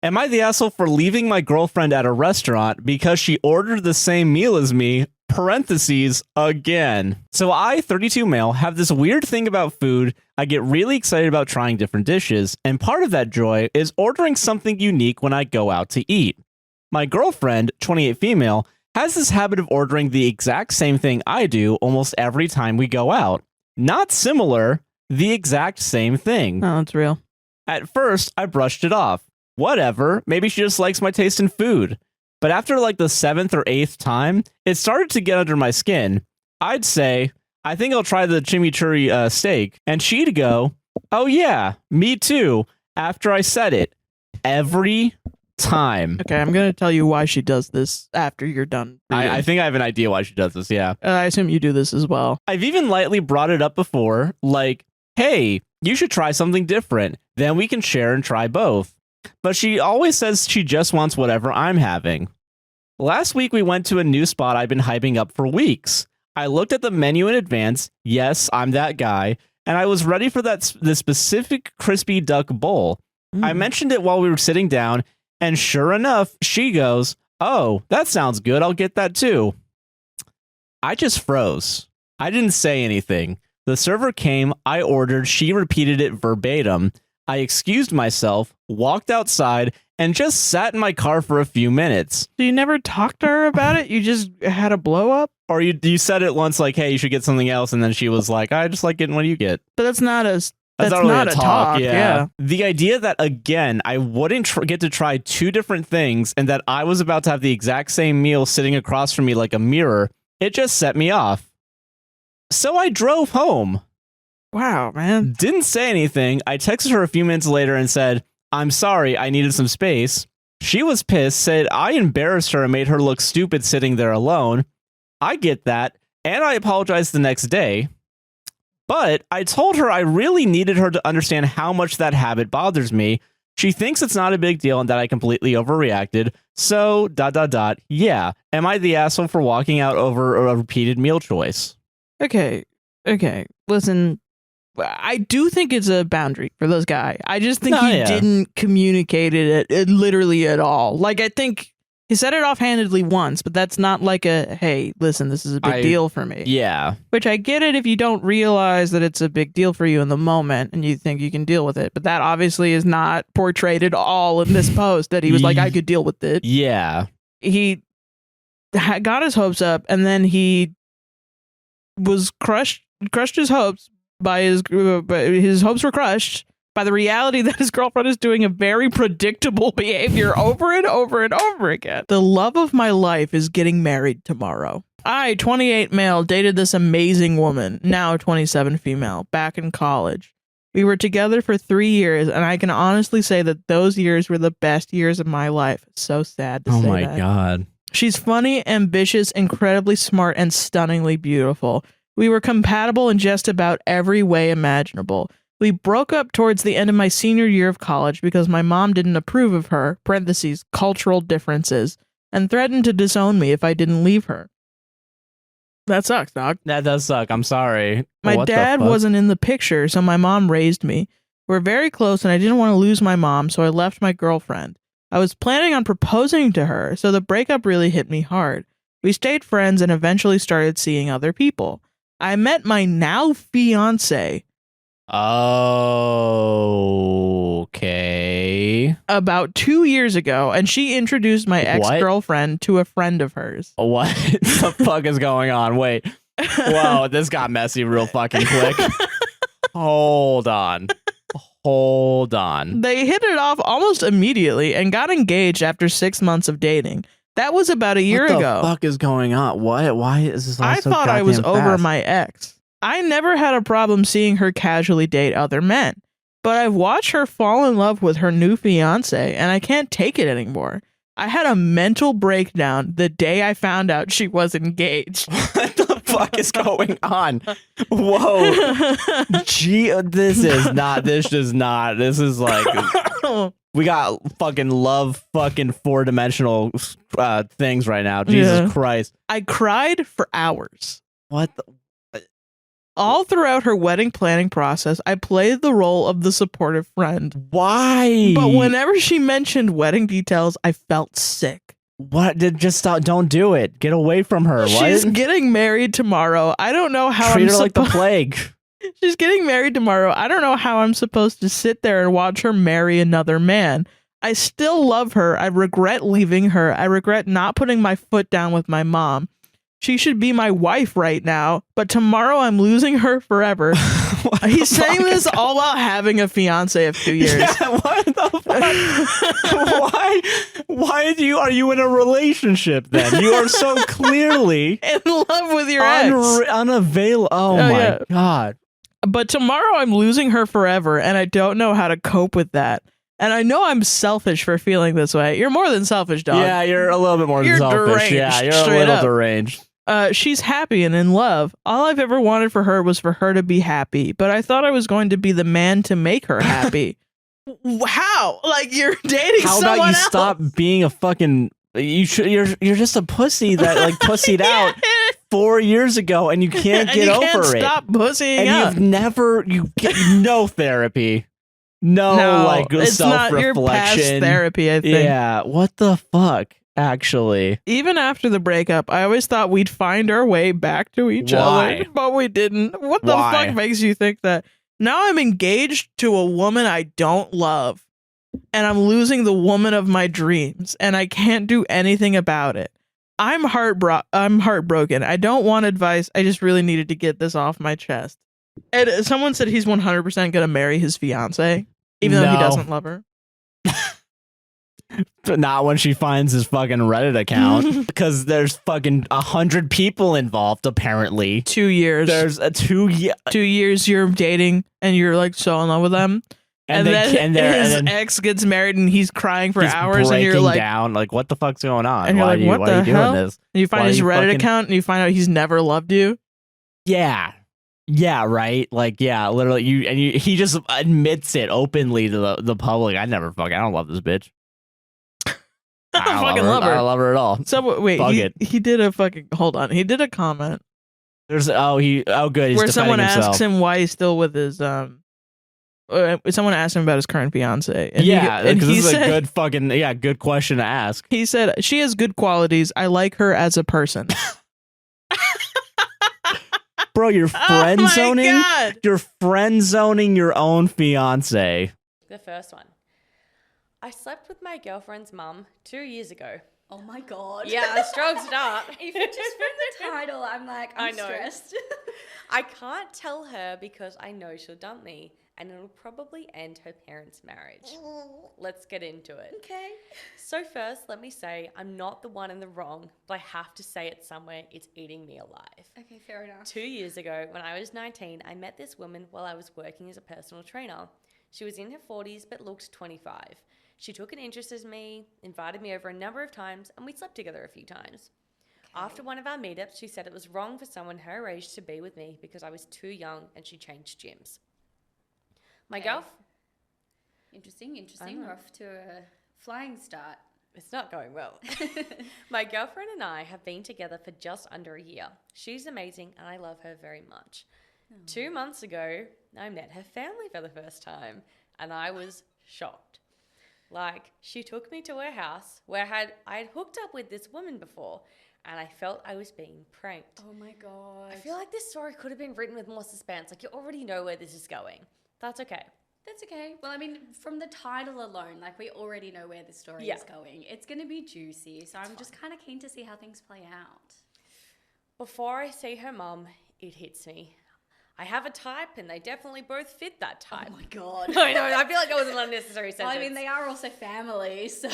Am I the asshole for leaving my girlfriend at a restaurant because she ordered the same meal as me? Parentheses, again. So I, 32 male, have this weird thing about food. I get really excited about trying different dishes, and part of that joy is ordering something unique when I go out to eat. My girlfriend, 28 female, has this habit of ordering the exact same thing I do almost every time we go out. Not similar, the exact same thing. Oh, it's real. At first, I brushed it off. Whatever, maybe she just likes my taste in food. But after like the 7th or 8th time, it started to get under my skin. I'd say, I think I'll try the chimichurri steak. And she'd go, oh yeah, me too, after I said it. Every time. Okay, I'm going to tell you why she does this after you're done. I think I have an idea why she does this, yeah. I assume you do this as well. I've even lightly brought it up before, like, hey, you should try something different. Then we can share and try both. But she always says she just wants whatever I'm having. Last week, we went to a new spot I've been hyping up for weeks. I looked at the menu in advance. Yes, I'm that guy. And I was ready for the specific crispy duck bowl. I mentioned it while we were sitting down, and sure enough, she goes, oh, that sounds good. I'll get that too. I just froze. I didn't say anything. The server came, I ordered, she repeated it verbatim. I excused myself, walked outside, and just sat in my car for a few minutes. So you never talked to her about it? You just had a blow up? Or you said it once like, hey, you should get something else, and then she was like, I just like getting what you get. But that's not a... That's not really a talk. Yeah. The idea that, again, I wouldn't get to try two different things and that I was about to have the exact same meal sitting across from me like a mirror, it just set me off. So I drove home. Wow, man. Didn't say anything. I texted her a few minutes later and said, I'm sorry, I needed some space. She was pissed, said I embarrassed her and made her look stupid sitting there alone. I get that, and I apologized the next day. But I told her I really needed her to understand how much that habit bothers me. She thinks it's not a big deal and that I completely overreacted. So, ... Yeah. Am I the asshole for walking out over a repeated meal choice? Okay. Listen, I do think it's a boundary for this guy. I just think he didn't communicate it literally at all. Like, I think he said it offhandedly once, but that's not like a, hey, listen, this is a big deal for me. Yeah. Which I get it if you don't realize that it's a big deal for you in the moment and you think you can deal with it. But that obviously is not portrayed at all in this post that he was like, I could deal with it. Yeah. He got his hopes up and then he was crushed his hopes by his hopes were crushed by the reality that his girlfriend is doing a very predictable behavior over and over and over again. The love of my life is getting married tomorrow. I, 28 male, dated this amazing woman, now 27 female, back in college. We were together for 3 years, and I can honestly say that those years were the best years of my life. So sad to say that. Oh my God. She's funny, ambitious, incredibly smart, and stunningly beautiful. We were compatible in just about every way imaginable. We broke up towards the end of my senior year of college because my mom didn't approve of her, parentheses, cultural differences, and threatened to disown me if I didn't leave her. That sucks, dog. That does suck. I'm sorry. My dad wasn't in the picture, so my mom raised me. We're very close, and I didn't want to lose my mom, so I left my girlfriend. I was planning on proposing to her, so the breakup really hit me hard. We stayed friends and eventually started seeing other people. I met my now fiance. Okay. About 2 years ago, and she introduced my ex-girlfriend to a friend of hers. What the fuck is going on? Wait. Whoa, this got messy real fucking quick. Hold on. They hit it off almost immediately and got engaged after 6 months of dating. That was about a year ago. What the fuck is going on? What? Why is this all so I thought I was goddamn over fast? my ex. I never had a problem seeing her casually date other men, but I've watched her fall in love with her new fiance, and I can't take it anymore. I had a mental breakdown the day I found out she was engaged. What the fuck is going on? Whoa. Gee, this is like... We got fucking love fucking four-dimensional things right now. Jesus Christ. I cried for hours. What the... All throughout her wedding planning process, I played the role of the supportive friend. Why? But whenever she mentioned wedding details, I felt sick. What? Just stop. Don't do it. Get away from her. She's What? getting married tomorrow. I don't know how Treat I'm her like the plague. She's getting married tomorrow. I don't know how I'm supposed to sit there and watch her marry another man. I still love her. I regret leaving her. I regret not putting my foot down with my mom. She should be my wife right now, but tomorrow I'm losing her forever. He's saying this all while having a fiance of 2 years. Yeah, what the fuck? Why are you in a relationship then? You are so clearly in love with your ex. Unavailable. Oh my God. But tomorrow I'm losing her forever, and I don't know how to cope with that. And I know I'm selfish for feeling this way. You're more than selfish, dog. Yeah, you're a little bit more than selfish. Deranged, yeah, you're a little deranged. She's happy and in love. All I've ever wanted for her was for her to be happy, but I thought I was going to be the man to make her happy. How? Like, you're dating someone else? How about you stop being a fucking... You're just a pussy that like pussied out 4 years ago, and you can't get over it. Stop pussying and out. You get no therapy. No, like it's not your past self-reflection. therapy, I think. Yeah, what the fuck, actually? Even after the breakup, I always thought we'd find our way back to each other, but we didn't. What the fuck makes you think that? Now I'm engaged to a woman I don't love, and I'm losing the woman of my dreams, and I can't do anything about it. I'm heartbroken. I don't want advice. I just really needed to get this off my chest. And someone said he's 100% going to marry his fiance, even though he doesn't love her. But not when she finds his fucking Reddit account, because there's fucking 100 people involved, apparently. 2 years. There's a 2 year. 2 years you're dating, and you're like so in love with them. And then his ex gets married, and he's crying for hours, and you're like, down, like, what the fuck's going on? And you're like, what the hell? Doing this? And you find his Reddit account, and you find out he's never loved you. Yeah, right. Like, yeah, literally. He just admits it openly to the public. I don't love this bitch. I don't fucking love her. I don't love her at all. So wait, he did a fucking hold on. He did a comment. There's good. He's where someone himself. asks him why he's still with his someone asked him about his current fiance. And and he said, a good question to ask. He said, she has good qualities. I like her as a person. Bro, you're friend zoning. God. You're friend zoning your own fiance. The first one. I slept with my girlfriend's mum 2 years ago. Oh my God. Yeah, a strong start. Even just from the title, I'm stressed. I can't tell her because I know she'll dump me, and it'll probably end her parents' marriage. Let's get into it. Okay. So first, let me say I'm not the one in the wrong, but I have to say it somewhere. It's eating me alive. Okay, fair enough. 2 years ago, when I was 19, I met this woman while I was working as a personal trainer. She was in her 40s but looked 25. She took an interest in me, invited me over a number of times, and we slept together a few times. Okay. After one of our meetups, she said it was wrong for someone her age to be with me because I was too young, and she changed gyms. My girlfriend... Interesting. We're off to a flying start. It's not going well. My girlfriend and I have been together for just under a year. She's amazing, and I love her very much. 2 months ago, I met her family for the first time, and I was shocked. Like, she took me to her house where I had hooked up with this woman before, and I felt I was being pranked. Oh my God. I feel like this story could have been written with more suspense. Like, you already know where this is going. That's okay. That's okay. Well, I mean, from the title alone, like, we already know where the story is going. It's going to be juicy, so I'm just kind of keen to see how things play out. Before I see her mum, it hits me. I have a type, and they definitely both fit that type. Oh my God. I know, I feel like that was an unnecessary sentence. Well, I mean, they are also family, so...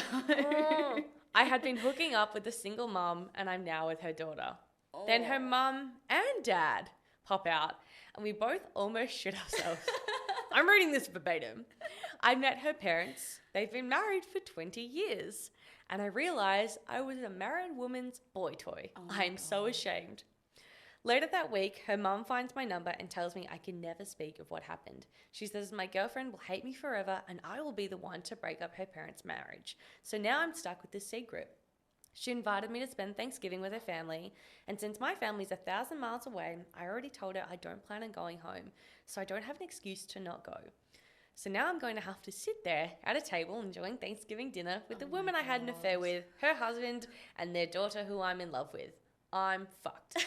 I had been hooking up with a single mum, and I'm now with her daughter. Oh. Then her mum and dad pop out, and we both almost shit ourselves. I'm reading this verbatim. I met her parents. They've been married for 20 years. And I realized I was a married woman's boy toy. Oh I'm so ashamed. Later that week, her mum finds my number and tells me I can never speak of what happened. She says my girlfriend will hate me forever and I will be the one to break up her parents' marriage. So now I'm stuck with this secret. She invited me to spend Thanksgiving with her family, and since my family's 1,000 miles away, I already told her I don't plan on going home, so I don't have an excuse to not go. So now I'm going to have to sit there at a table enjoying Thanksgiving dinner with the woman I had an affair with, her husband, and their daughter who I'm in love with. I'm fucked.